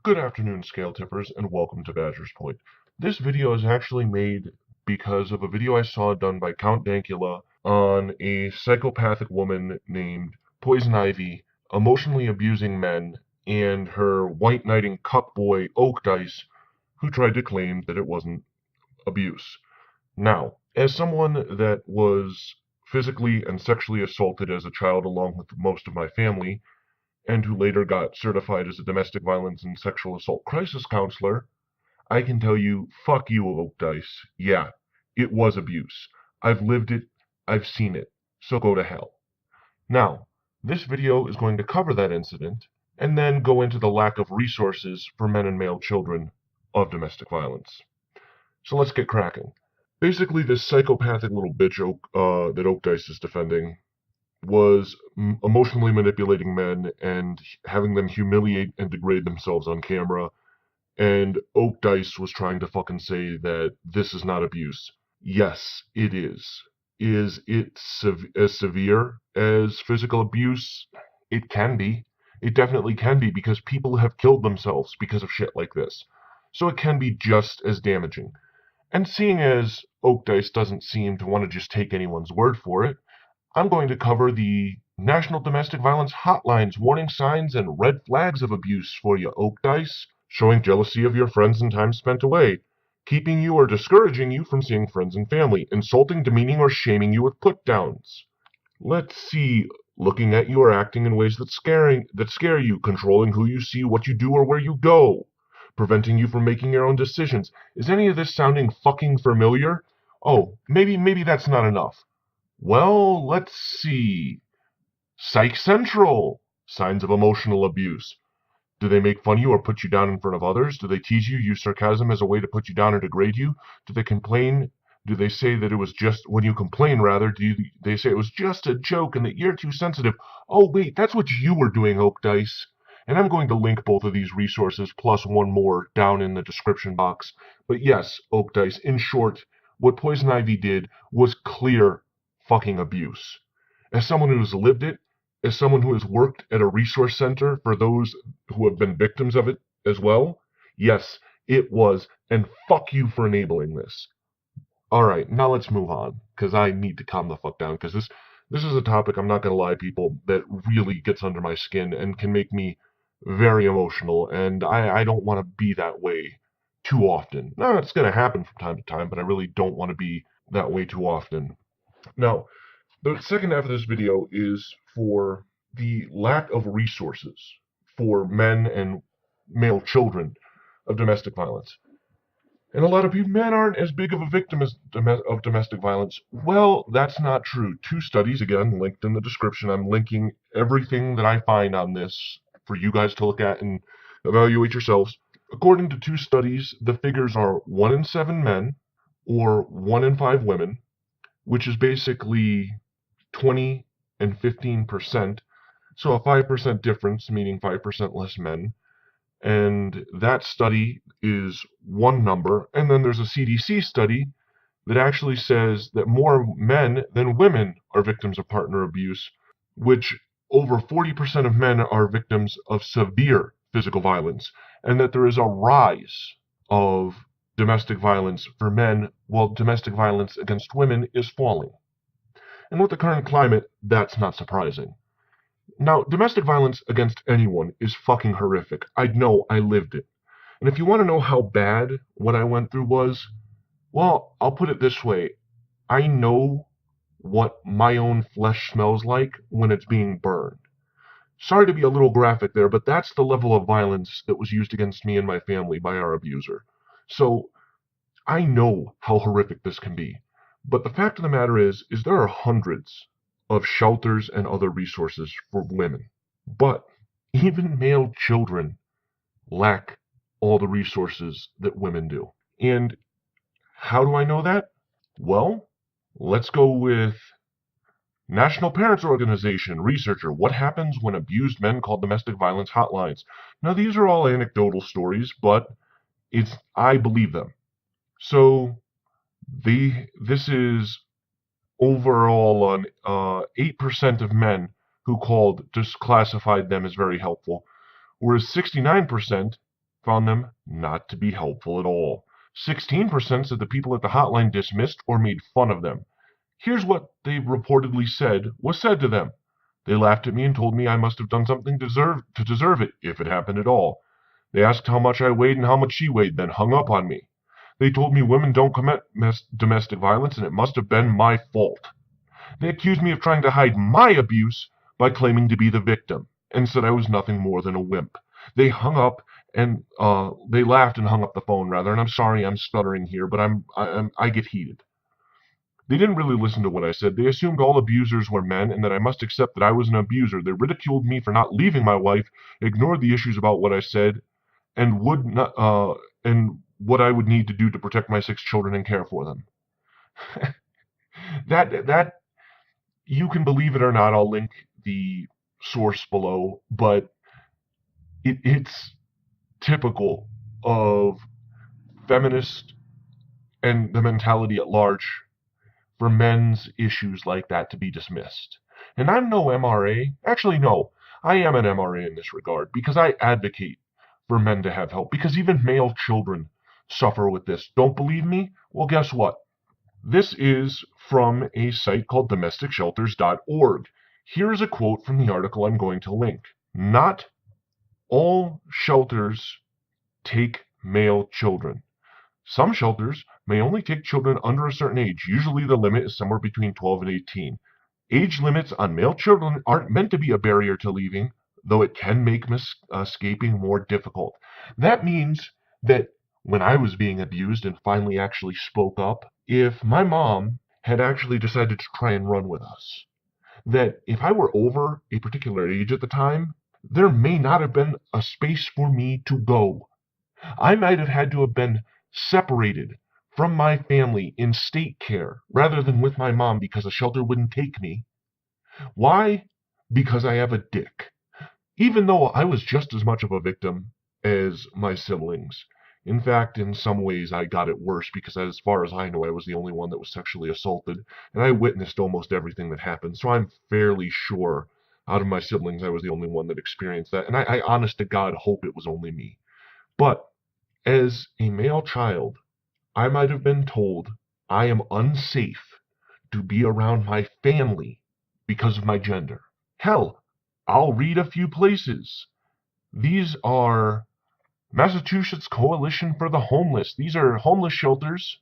Good afternoon, scale tippers, and welcome to Badger's Point. This video is actually made because of a video I saw done by Count Dankula on a psychopathic woman named Poison Ivy emotionally abusing men and her white knighting cup boy Oak Dice, who tried to claim that it wasn't abuse. Now, as someone that was physically and sexually assaulted as a child along with most of my family, and who later got certified as a domestic violence and sexual assault crisis counselor, I can tell you, fuck you, Oak Dice. Yeah, it was abuse. I've lived it, I've seen it, so go to hell. Now, this video is going to cover that incident, and then go into the lack of resources for men and male children of domestic violence. So let's get cracking. Basically, this psychopathic little bitch that Oak Dice is defending was emotionally manipulating men and having them humiliate and degrade themselves on camera. And Oak Dice was trying to fucking say that this is not abuse. Yes, it is. Is it as severe as physical abuse? It can be. It definitely can be, because people have killed themselves because of shit like this. So it can be just as damaging. And seeing as Oak Dice doesn't seem to want to just take anyone's word for it, I'm going to cover the National Domestic Violence Hotline's warning signs and red flags of abuse for you, Oak Dice, showing jealousy of your friends and time spent away, keeping you or discouraging you from seeing friends and family, insulting, demeaning, or shaming you with put-downs. Let's see, looking at you or acting in ways that scare you, controlling who you see, what you do, or where you go, preventing you from making your own decisions. Is any of this sounding fucking familiar? Oh, maybe that's not enough. Well, let's see. Psych Central. Signs of emotional abuse. Do they make fun of you or put you down in front of others? Do they tease you, use sarcasm as a way to put you down or degrade you? Do they complain? Do they say that it was just, when you complain rather, do they say it was just a joke and that you're too sensitive? Oh wait, that's what you were doing, Oak Dice. And I'm going to link both of these resources plus one more down in the description box. But yes, Oak Dice, in short, what Poison Ivy did was clear fucking abuse. As someone who has lived it, as someone who has worked at a resource center for those who have been victims of it as well, yes, it was, and fuck you for enabling this. Alright, now let's move on, because I need to calm the fuck down, because this is a topic, I'm not going to lie, people, that really gets under my skin and can make me very emotional, and I don't want to be that way too often. No, it's going to happen from time to time, but I really don't want to be that way too often. Now, the second half of this video is for the lack of resources for men and male children of domestic violence. And a lot of people, men aren't as big of a victim of domestic violence. Well, that's not true. Two studies, again, linked in the description. I'm linking everything that I find on this for you guys to look at and evaluate yourselves. According to two studies, the figures are 1 in 7 men or 1 in 5 women, which is basically 20 and 15%. So a 5% difference, meaning 5% less men. And that study is one number. And then there's a CDC study that actually says that more men than women are victims of partner abuse, which over 40% of men are victims of severe physical violence, and that there is a rise of domestic violence for men while domestic violence against women is falling. And with the current climate, that's not surprising. Now, domestic violence against anyone is fucking horrific. I know, I lived it. And if you want to know how bad what I went through was, well, I'll put it this way. I know what my own flesh smells like when it's being burned. Sorry to be a little graphic there, but that's the level of violence that was used against me and my family by our abuser. So, I know how horrific this can be. But the fact of the matter is there are hundreds of shelters and other resources for women. But even male children lack all the resources that women do. And how do I know that? Well, let's go with National Parents Organization researcher. What happens when abused men call domestic violence hotlines? Now, these are all anecdotal stories, but I believe them. So, this is overall on 8% of men who called just classified them as very helpful, whereas 69% found them not to be helpful at all. 16% said the people at the hotline dismissed or made fun of them. Here's what they reportedly said was said to them. They laughed at me and told me I must have done something to deserve it, if it happened at all. They asked how much I weighed and how much she weighed, then hung up on me. They told me women don't commit domestic violence and it must have been my fault. They accused me of trying to hide my abuse by claiming to be the victim and said I was nothing more than a wimp. They hung up and they laughed and hung up the phone rather. And I'm sorry I'm stuttering here, but I get heated. They didn't really listen to what I said. They assumed all abusers were men and that I must accept that I was an abuser. They ridiculed me for not leaving my wife, ignored the issues about what I said, and would not and what I would need to do to protect my 6 children and care for them. that you can believe it or not. I'll link the source below, but it's typical of feminist and the mentality at large for men's issues like that to be dismissed. And I'm no MRA. Actually, no, I am an MRA in this regard because I advocate for men to have help because even male children suffer with this. Don't believe me? Well, guess what? This is from a site called domesticshelters.org. Here's a quote from the article I'm going to link. Not all shelters take male children. Some shelters may only take children under a certain age. Usually the limit is somewhere between 12 and 18. Age limits on male children aren't meant to be a barrier to leaving, though it can make escaping more difficult. That means that when I was being abused and finally actually spoke up, if my mom had actually decided to try and run with us, that if I were over a particular age at the time, there may not have been a space for me to go. I might have had to have been separated from my family in state care rather than with my mom because a shelter wouldn't take me. Why? Because I have a dick. Even though I was just as much of a victim as my siblings. In fact, in some ways I got it worse because as far as I know, I was the only one that was sexually assaulted, and I witnessed almost everything that happened, so I'm fairly sure out of my siblings I was the only one that experienced that, and I honest to God hope it was only me. But as a male child, I might have been told I am unsafe to be around my family because of my gender. Hell, I'll read a few places. These are Massachusetts Coalition for the Homeless. These are homeless shelters.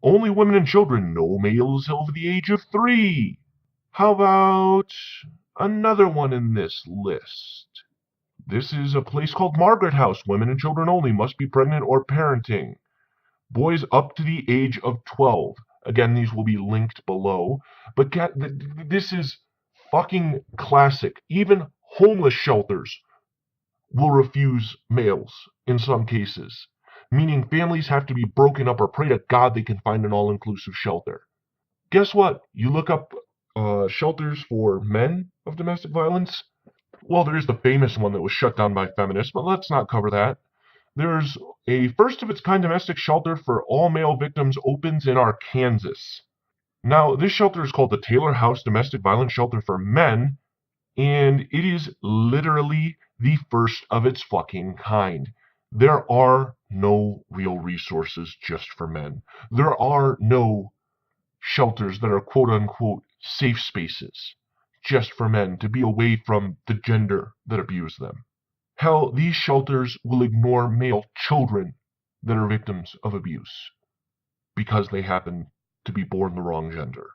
Only women and children, no males over the age of 3. How about another one in this list? This is a place called Margaret House. Women and children only, must be pregnant or parenting. Boys up to the age of 12. Again, these will be linked below. But this is fucking classic. Even homeless shelters will refuse males in some cases, meaning families have to be broken up or pray to God they can find an all-inclusive shelter. Guess what? You look up shelters for men of domestic violence. Well, there's the famous one that was shut down by feminists, but let's not cover that. There's a first-of-its-kind domestic shelter for all male victims opens in Arkansas. Now, this shelter is called the Taylor House Domestic Violence Shelter for Men, and it is literally the first of its fucking kind. There are no real resources just for men. There are no shelters that are quote-unquote safe spaces just for men to be away from the gender that abused them. Hell, these shelters will ignore male children that are victims of abuse because they happen to be born the wrong gender.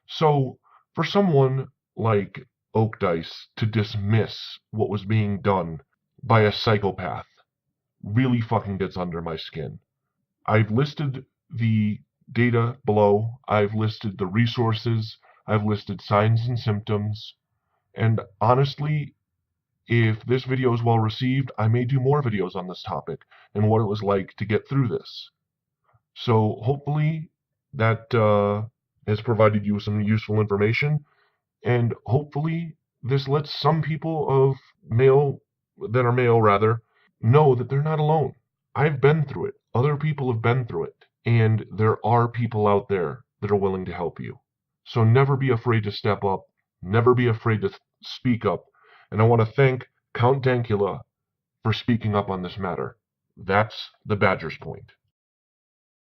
So, for someone like Oak Dice to dismiss what was being done by a psychopath really fucking gets under my skin. I've listed the data below. I've listed the resources. I've listed signs and symptoms. And honestly, if this video is well received, I may do more videos on this topic and what it was like to get through this. So hopefully that has provided you with some useful information. And hopefully this lets some people that are male know that they're not alone. I've been through it. Other people have been through it. And there are people out there that are willing to help you. So never be afraid to step up. Never be afraid to speak up. And I want to thank Count Dankula for speaking up on this matter. That's the badger's point.